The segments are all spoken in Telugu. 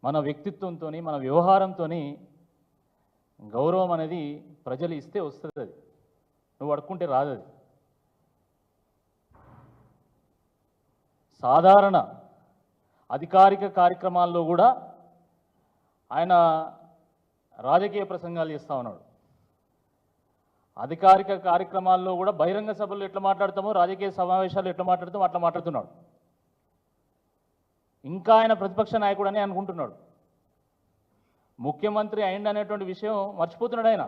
మన వ్యక్తిత్వంతో మన వ్యవహారంతో గౌరవం అనేది ప్రజలు ఇస్తే వస్తుంది. అది నువ్వు అడుక్కుంటే రాదు. అది సాధారణ అధికారిక కార్యక్రమాల్లో కూడా ఆయన రాజకీయ ప్రసంగాలు చేస్తూ ఉన్నాడు. అధికారిక కార్యక్రమాల్లో కూడా బహిరంగ సభలు ఎట్లా మాట్లాడతామో, రాజకీయ సమావేశాలు ఎట్లా మాట్లాడతామో అట్లా మాట్లాడుతున్నాడు. ఇంకా ఆయన ప్రతిపక్ష నాయకుడు అని అనుకుంటున్నాడు. ముఖ్యమంత్రి అయింది అనేటువంటి విషయం మర్చిపోతున్నాడు. ఆయన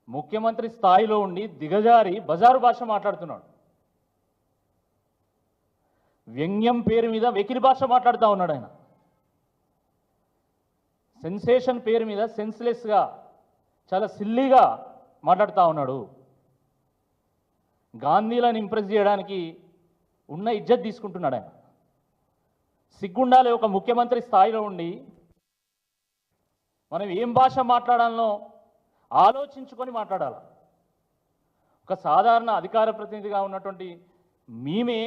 ముఖ్యమంత్రి స్థాయిలో ఉండి దిగజారి బజారు భాష మాట్లాడుతున్నాడు. వ్యంగ్యం పేరు మీద వెకిలి భాష మాట్లాడుతూ ఉన్నాడు. ఆయన సెన్సేషన్ పేరు మీద సెన్స్లెస్గా చాలా సిల్లీగా మాట్లాడుతూ ఉన్నాడు. గాంధీలను ఇంప్రెస్ చేయడానికి ఉన్న ఇజ్జత్ తీసుకుంటున్నాడు. ఆయన సిగ్గుండాలి. ఒక ముఖ్యమంత్రి స్థాయిలో ఉండి మనం ఏం భాష మాట్లాడాలనో ఆలోచించుకొని మాట్లాడాలి. ఒక సాధారణ అధికార ప్రతినిధిగా ఉన్నటువంటి మేమే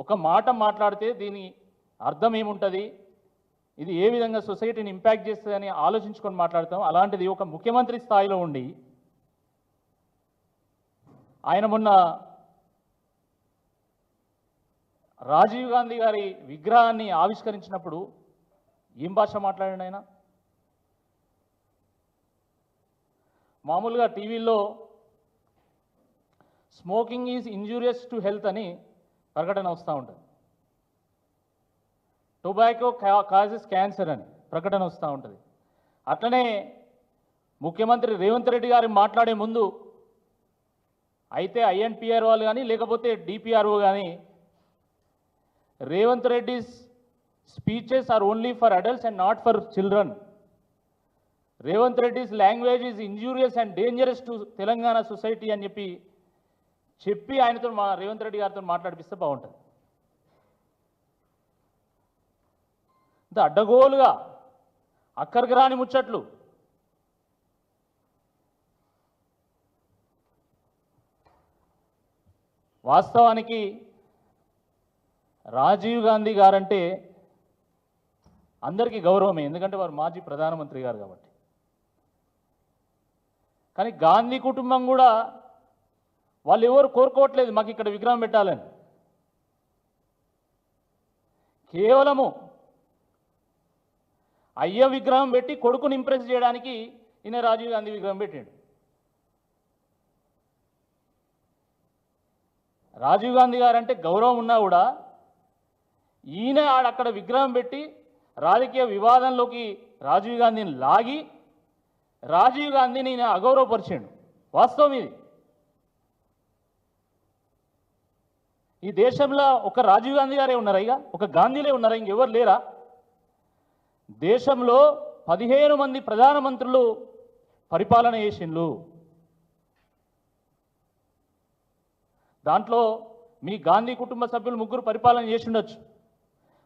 ఒక మాట మాట్లాడితే దీని అర్థం ఏముంటుంది, ఇది ఏ విధంగా సొసైటీని ఇంపాక్ట్ చేస్తుంది అని ఆలోచించుకొని మాట్లాడతాం. అలాంటిది ఒక ముఖ్యమంత్రి స్థాయిలో ఉండి ఆయన మొన్న రాజీవ్ గాంధీ గారి విగ్రహాన్ని ఆవిష్కరించినప్పుడు ఏం భాష మాట్లాడాడు ఆయన? మామూలుగా టీవీల్లో smoking is injurious to health అని ప్రకటన వస్తూ ఉంటుంది. టొబాకో కాజెస్ క్యాన్సర్ అని ప్రకటన వస్తూ ఉంటుంది. అట్లనే ముఖ్యమంత్రి రేవంత్ రెడ్డి గారు మాట్లాడే ముందు అయితే ఐఎన్పిఆర్ వాళ్ళు కానీ లేకపోతే డిపిఆర్ఓ కానీ Revanth Reddy's speeches are only for adults and not for children. Revanth Reddy's language is injurious and dangerous to Telangana society అని చెప్పి ఆయనతో రేవంత్ రెడ్డి గారితో మాట్లాడిపిస్తే బాగుంటుంది. ఇంత అడ్డగోలుగా అక్కడికి రాని ముచ్చట్లు. వాస్తవానికి రాజీవ్ గాంధీ గారంటే అందరికీ గౌరవమే, ఎందుకంటే వారు మాజీ ప్రధానమంత్రి గారు కాబట్టి. కానీ గాంధీ కుటుంబం కూడా వాళ్ళు ఎవరు కోరుకోవట్లేదు మాకు ఇక్కడ విగ్రహం పెట్టాలని. కేవలము అయ్య విగ్రహం పెట్టి కొడుకుని ఇంప్రెస్ చేయడానికి ఈయన రాజీవ్ గాంధీ విగ్రహం పెట్టాడు. రాజీవ్ గాంధీ గారు అంటే గౌరవం ఉన్నా కూడా ఈయన అక్కడ విగ్రహం పెట్టి రాజకీయ వివాదంలోకి రాజీవ్ గాంధీని లాగి రాజీవ్ గాంధీని ఈయన అగౌరవపరిచాడు. వాస్తవం ఇది. ఈ దేశంలో ఒక రాజీవ్ గాంధీ గారే ఉన్నారా? ఇక ఒక గాంధీలే ఉన్నారా? ఇంకెవరు లేరా? దేశంలో 15 మంది ప్రధానమంత్రులు పరిపాలన చేసిండ్రు. దాంట్లో మీ గాంధీ కుటుంబ సభ్యులు 3 పరిపాలన చేసి ఉండొచ్చు.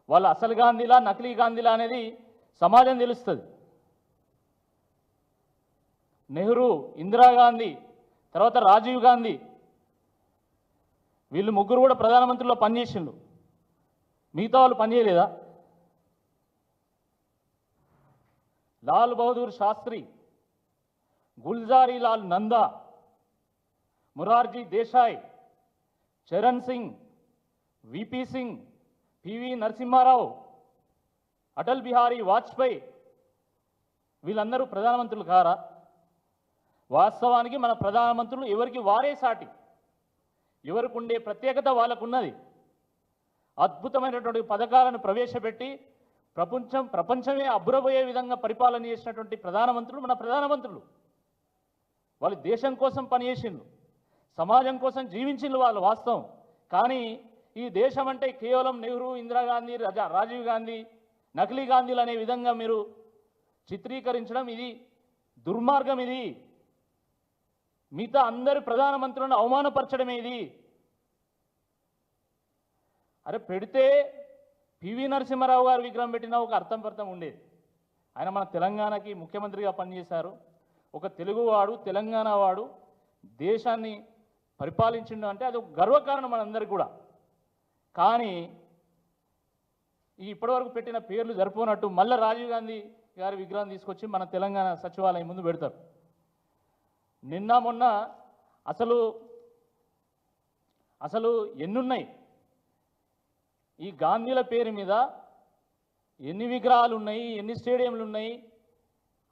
వాళ్ళు అసలు గాంధీలా నకిలీ గాంధీలా అనేది సమాజం తెలుస్తుంది. నెహ్రూ, ఇందిరాగాంధీ, తర్వాత రాజీవ్ గాంధీ, వీళ్ళు 3 కూడా ప్రధానమంత్రిలో పనిచేసిండ్రు. మిగతా వాళ్ళు పనిచేయలేదా? లాల్ బహదూర్ శాస్త్రి, గుల్జారీ లాల్ నందా, మురార్జీ దేశాయ్, చరణ్ సింగ్, విపి సింగ్, పివి నరసింహారావు, అటల్ బిహారీ వాజ్పేయి, వీళ్ళందరూ ప్రధానమంత్రులు కారా? వాస్తవానికి మన ప్రధానమంత్రులు ఎవరికి వారే సాటి. ఎవరికి ఉండే ప్రత్యేకత వాళ్ళకున్నది. అద్భుతమైనటువంటి పథకాలను ప్రవేశపెట్టి ప్రపంచమే అబ్బురబోయే విధంగా పరిపాలన చేసినటువంటి ప్రధానమంత్రులు మన ప్రధానమంత్రులు. వాళ్ళు దేశం కోసం పనిచేసిండ్రు, సమాజం కోసం జీవించిండ్రు వాళ్ళు వాస్తవం. కానీ ఈ దేశం అంటే కేవలం నెహ్రూ, ఇందిరాగాంధీ, రాజీవ్ గాంధీ, నకిలీ గాంధీలు అనే విధంగా మీరు చిత్రీకరించడం ఇది దుర్మార్గం. ఇది మిగతా అందరి ప్రధానమంత్రులను అవమానపరచడమే ఇది. అరే పెడితే పివి నరసింహారావు గారు విగ్రహం పెట్టినా ఒక అర్థం ఉండేది. ఆయన మన తెలంగాణకి ముఖ్యమంత్రిగా పనిచేశారు. ఒక తెలుగువాడు, తెలంగాణ వాడు దేశాన్ని పరిపాలించిండు అంటే అది ఒక గర్వకారణం మనందరికీ కూడా. కానీ ఈ ఇప్పటివరకు పెట్టిన పేర్లు సరిపోనట్టు మళ్ళీ రాజీవ్ గాంధీ గారి విగ్రహం తీసుకొచ్చి మన తెలంగాణ సచివాలయం ముందు పెడతారు. నిన్న మొన్న అసలు ఎన్నున్నాయి ఈ గాంధీల పేరు మీద, ఎన్ని విగ్రహాలు ఉన్నాయి, ఎన్ని స్టేడియంలు ఉన్నాయి,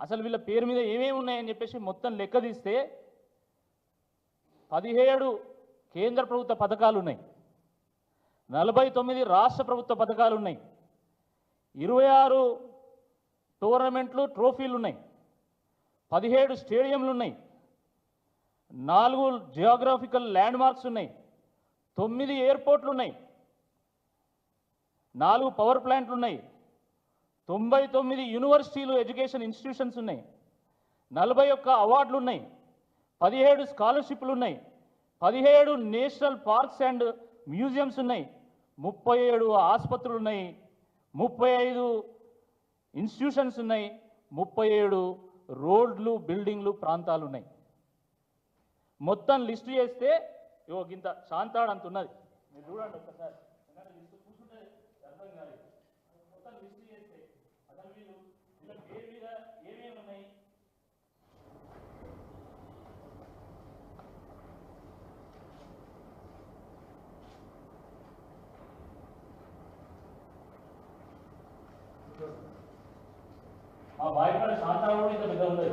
అసలు వీళ్ళ పేరు మీద ఏమేమి ఉన్నాయని చెప్పేసి మొత్తం లెక్క తీస్తే 17 కేంద్ర ప్రభుత్వ పథకాలు ఉన్నాయి, 49 రాష్ట్ర ప్రభుత్వ పథకాలు ఉన్నాయి, 26 టోర్నమెంట్లు ట్రోఫీలు ఉన్నాయి, 17 స్టేడియంలు ఉన్నాయి, 4 జియోగ్రాఫికల్ ల్యాండ్ మార్క్స్ ఉన్నాయి, 9 ఎయిర్పోర్ట్లు ఉన్నాయి, 4 పవర్ ప్లాంట్లు ఉన్నాయి, 99 యూనివర్సిటీలు ఎడ్యుకేషన్ ఇన్స్టిట్యూషన్స్ ఉన్నాయి, 41 అవార్డులు ఉన్నాయి, 17 స్కాలర్షిప్లు ఉన్నాయి, 17 నేషనల్ పార్క్స్ అండ్ మ్యూజియంస్ ఉన్నాయి, 37 ఆసుపత్రులు ఉన్నాయి, 35 ఇన్స్టిట్యూషన్స్ ఉన్నాయి, 37 రోడ్లు బిల్డింగ్లు ప్రాంతాలు ఉన్నాయి. మొత్తం లిస్టు చేస్తే ఇంత శాంతాడు అంత ఉన్నది. మీరు చూడండి ఒక్కసారి, లిస్టు కూర్చుంటే అర్థం కాదు. మొత్తం లిస్టు చేస్తే అసలు వీళ్ళ పేరు మీద ఏమేమి ఉన్నాయి. మా బాయిపడ శాంతాడు కూడా ఇంత పెద్ద ఉండదు.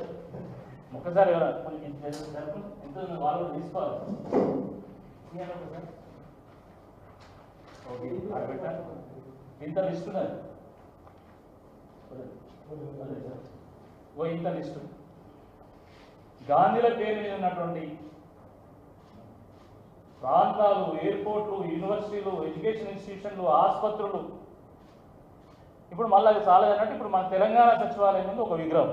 ఒక్కసారి ఎంత వాళ్ళు తీసుకోవాలి. ఇంత లిస్టు ఉన్నది, ఇంత లిస్టు గాంధీల పేరు మీద ఉన్నటువంటి ప్రాంతాలు, ఎయిర్పోర్ట్లు, యూనివర్సిటీలు, ఎడ్యుకేషన్ ఇన్స్టిట్యూషన్లు, ఆసుపత్రులు. ఇప్పుడు మళ్ళీ అది చాలదన్నట్టు ఇప్పుడు మన తెలంగాణ సచివాలయం ముందు ఒక విగ్రహం.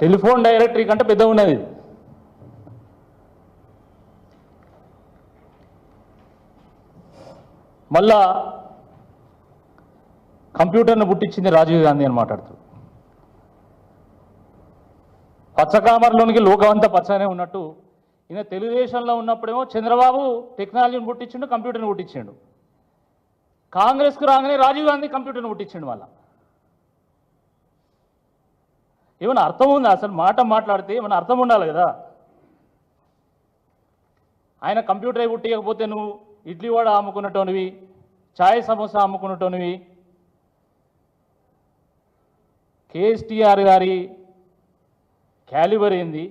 టెలిఫోన్ డైరెక్టరీ కంటే పెద్ద ఉన్నది. మళ్ళా కంప్యూటర్ను పుట్టించింది రాజీవ్ గాంధీ అని మాట్లాడుతారు. పచ్చకామర్లోనికి లోకమంతా పచ్చనే ఉన్నట్టు ఈయన తెలుగుదేశంలో ఉన్నప్పుడేమో చంద్రబాబు టెక్నాలజీని పుట్టించిండు, కంప్యూటర్ని పుట్టించిండు. కాంగ్రెస్కు రాగానే రాజీవ్ గాంధీ కంప్యూటర్ని పుట్టించిండు. మళ్ళా ఏమైనా అర్థం ఉందా? అసలు మాట మాట్లాడితే ఏమైనా అర్థం ఉండాలి కదా. ఆయన కంప్యూటర్ పుట్టియకపోతే నువ్వు ఇడ్లీ వడ అమ్ముకున్నటోనివి, ఛాయ్ సమోసా అమ్ముకున్నటోనివి. కేఎస్టీఆర్ గారి క్యాలిబర్ ఏంది,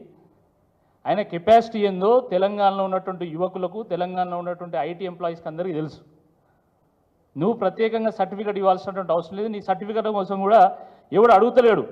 ఆయన కెపాసిటీ ఏందో తెలంగాణలో ఉన్నటువంటి యువకులకు, తెలంగాణలో ఉన్నటువంటి ఐటీ ఎంప్లాయీస్కి అందరికీ తెలుసు. నువ్వు ప్రత్యేకంగా సర్టిఫికేట్ ఇవ్వాల్సినటువంటి అవసరం లేదు. నీ సర్టిఫికేట్ కోసం కూడా ఎవడు అడుగుతలేడు.